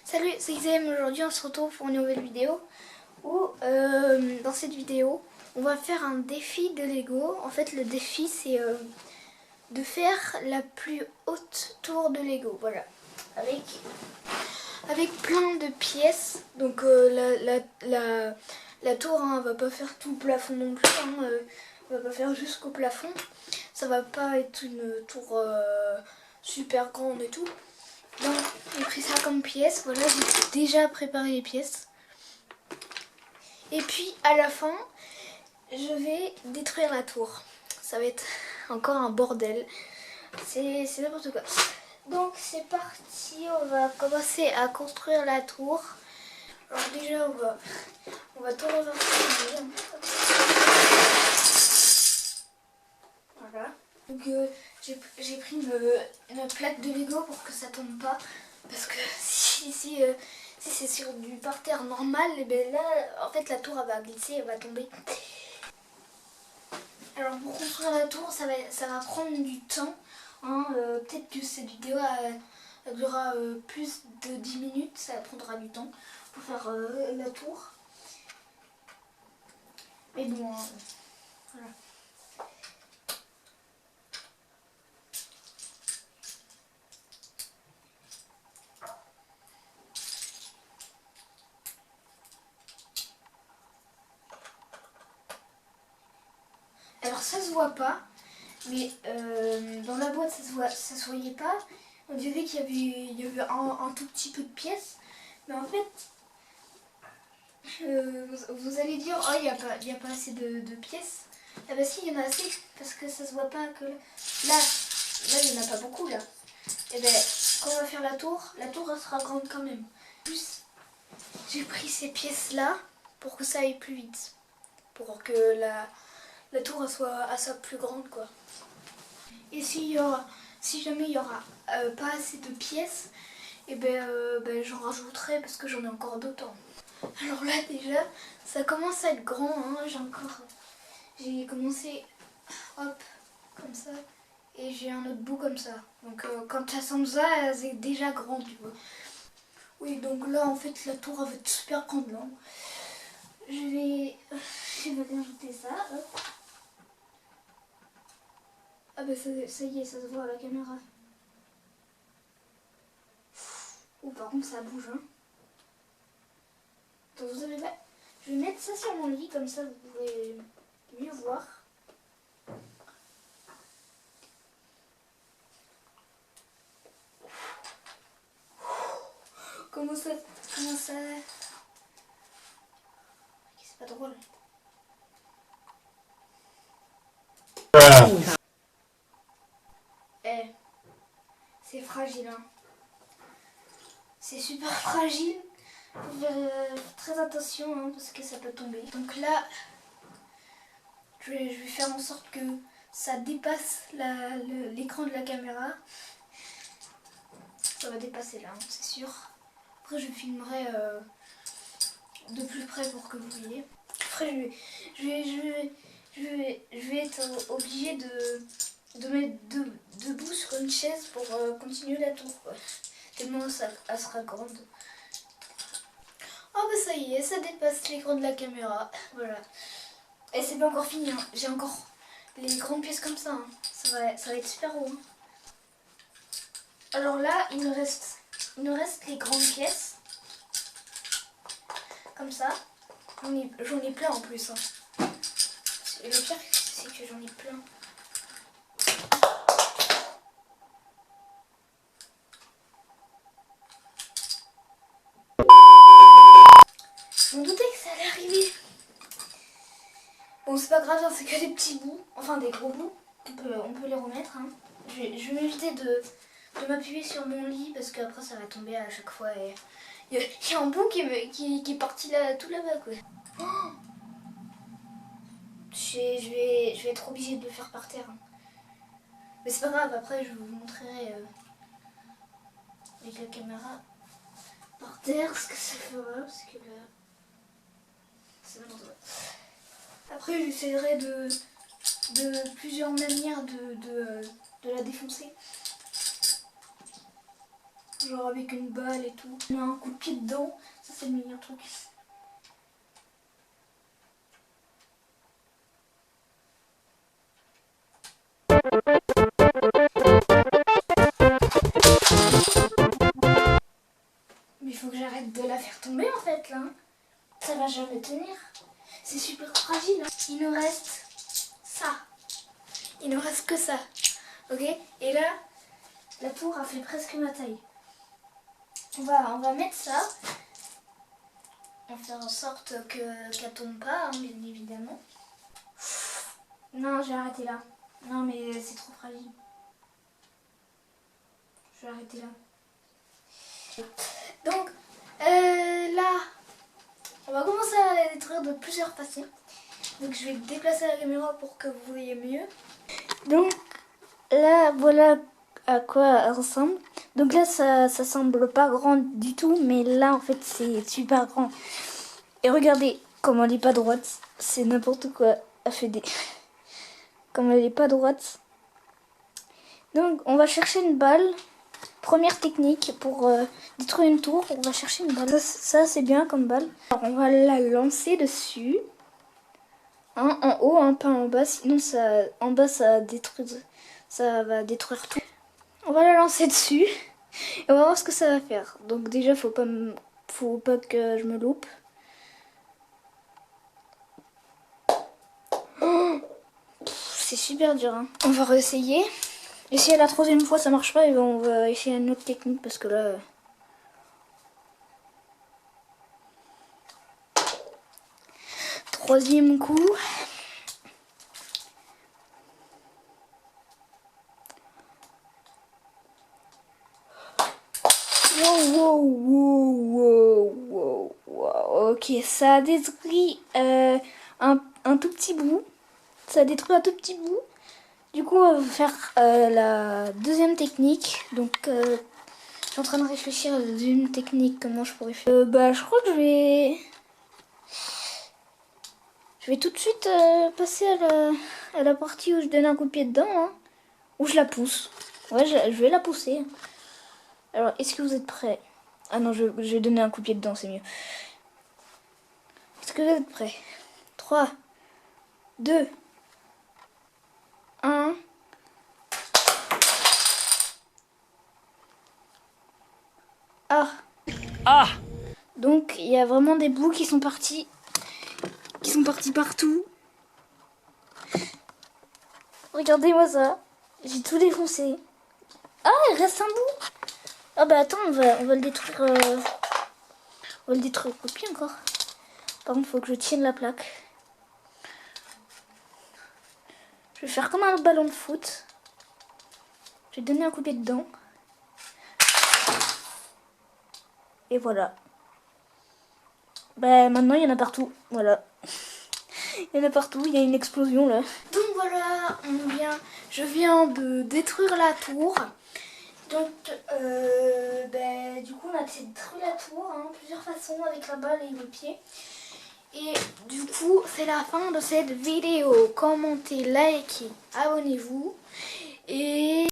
Salut, c'est Xavier. Aujourd'hui on se retrouve pour une nouvelle vidéo où dans cette vidéo on va faire un défi de Lego. En fait le défi c'est de faire la plus haute tour de Lego, voilà, avec plein de pièces. Donc la tour hein, va pas faire tout le plafond non plus, hein, va pas faire jusqu'au plafond. Ça va pas être une tour super grande et tout. Donc j'ai pris ça comme pièce, voilà, j'ai déjà préparé les pièces. Et puis à la fin, je vais détruire la tour. Ça va être encore un bordel. C'est n'importe quoi. Donc c'est parti, on va commencer à construire la tour. Alors déjà on va tout reverser. Voilà. Donc j'ai pris une plaque de Lego pour que ça tombe pas. Parce que si c'est sur du parterre normal, et ben là en fait la tour elle va glisser, elle va tomber. Alors pour construire la tour ça va prendre du temps. Hein, peut-être que cette vidéo elle durera plus de 10 minutes, ça prendra du temps pour faire la tour. Mais bon, voilà. Alors ça se voit pas, mais dans la boîte ça se voyait pas. On dirait qu'il y avait un tout petit peu de pièces, mais en fait vous allez dire oh il y a pas assez de pièces. Ah bah si, il y en a assez parce que ça se voit pas que là il y en a pas beaucoup là. Et ben quand on va faire la tour elle sera grande quand même. En plus j'ai pris ces pièces là pour que ça aille plus vite, pour que la tour elle soit plus grande quoi. Et si jamais il y aura pas assez de pièces, et ben j'en rajouterai parce que j'en ai encore d'autant. Alors là déjà ça commence à être grand, hein. J'ai commencé hop comme ça et j'ai un autre bout comme ça. Donc quand ça semble ça c'est déjà grand tu vois. Oui donc là en fait la tour elle va être super grande là. Je vais rajouter ça. Hop. Ah bah ça y est, ça se voit à la caméra. Oh par contre ça bouge hein. Donc vous avez pas... Je vais mettre ça sur mon lit comme ça vous pouvez mieux voir. Comment ça... C'est pas drôle. Eh, c'est fragile hein. C'est super fragile. Faut faire très attention hein, parce que ça peut tomber. Donc là, je vais faire en sorte que ça dépasse l'écran de la caméra. Ça va dépasser là, hein, c'est sûr. Après je filmerai de plus près pour que vous voyez. Après je vais être obligée de mettre debout sur une chaise pour continuer la tour quoi. Tellement elle sera grande. Oh bah ça y est, ça dépasse l'écran de la caméra. Voilà. Et c'est pas encore fini, hein. J'ai encore les grandes pièces comme ça. Hein. Ça va être super haut. Hein. Alors là, il nous reste les grandes pièces. Comme ça. J'en ai plein en plus. Hein. Le pire, c'est que j'en ai plein. Je me doutais que ça allait arriver. Bon, c'est pas grave, hein, c'est que des petits bouts. Enfin, des gros bouts. On peut les remettre. Hein. Je vais m'éviter de m'appuyer sur mon lit parce qu'après ça va tomber à chaque fois. Et... Il y a un bout qui est parti là, tout là-bas quoi. Oh je vais être obligée de le faire par terre. Hein. Mais c'est pas grave, après je vous montrerai avec la caméra par terre ce que ça fera. Parce que là, c'est n'importe quoi. Après j'essaierai de plusieurs manières de la défoncer. Genre avec une balle et tout. On a un coup de pied dedans. Ça c'est le meilleur truc. Mais il faut que j'arrête de la faire tomber en fait là. Ça va jamais tenir. C'est super fragile. Hein. Il nous reste ça. Il ne reste que ça. Ok. Et là, la tour a fait presque ma taille. On va mettre ça. On va faire en sorte qu'elle tombe pas, hein, bien évidemment. Non, je vais arrêter là. Non, mais c'est trop fragile. Je vais arrêter là. Donc, là, on va commencer à la détruire de plusieurs façons. Donc, je vais déplacer la caméra pour que vous voyez mieux. Donc, là, voilà à quoi elle ressemble. Donc là, ça semble pas grand du tout, mais là, en fait, c'est super grand. Et regardez, comme elle est pas droite, c'est n'importe quoi. Elle fait des... Comme elle est pas droite. Donc, on va chercher une balle. Première technique pour détruire une tour, on va chercher une balle. Ça c'est bien comme balle. Alors, on va la lancer dessus. Hein, en haut, hein, pas en bas, sinon ça, en bas ça va détruire tout. On va la lancer dessus et on va voir ce que ça va faire. Donc déjà faut pas que je me loupe. Oh, c'est super dur. Hein. On va réessayer. Et si à la troisième fois ça marche pas, et ben on va essayer une autre technique parce que là. Troisième coup. Wow. Ok, ça a détruit un tout petit bout. Ça a détruit un tout petit bout. Du coup, on va faire la deuxième technique. Donc, je suis en train de réfléchir à la deuxième technique. Comment je pourrais faire. Je crois que je vais tout de suite passer à la partie où je donne un coup de pied dedans. Hein, où je la pousse. Ouais, je vais la pousser. Alors, est-ce que vous êtes prêts? Ah non, je vais donner un coup de pied dedans, c'est mieux. Est-ce que vous êtes prêts? 3, 2, 1. Ah. Donc, il y a vraiment des bouts qui sont partis partout. Regardez-moi ça. J'ai tout défoncé. Ah, il reste un bout. Ah bah attends, on va le détruire. On va le détruire au pied encore. Par contre, il faut que je tienne la plaque. Je vais faire comme un ballon de foot. Je vais donner un coup de pied dedans. Et voilà. Bah maintenant, il y en a partout. Voilà. Il y en a partout, il y a une explosion là. Donc voilà, je viens de détruire la tour. Donc, du coup, on a détruit la tour, hein, plusieurs façons, avec la balle et le pied. Et du coup, c'est la fin de cette vidéo. Commentez, likez, abonnez-vous. Et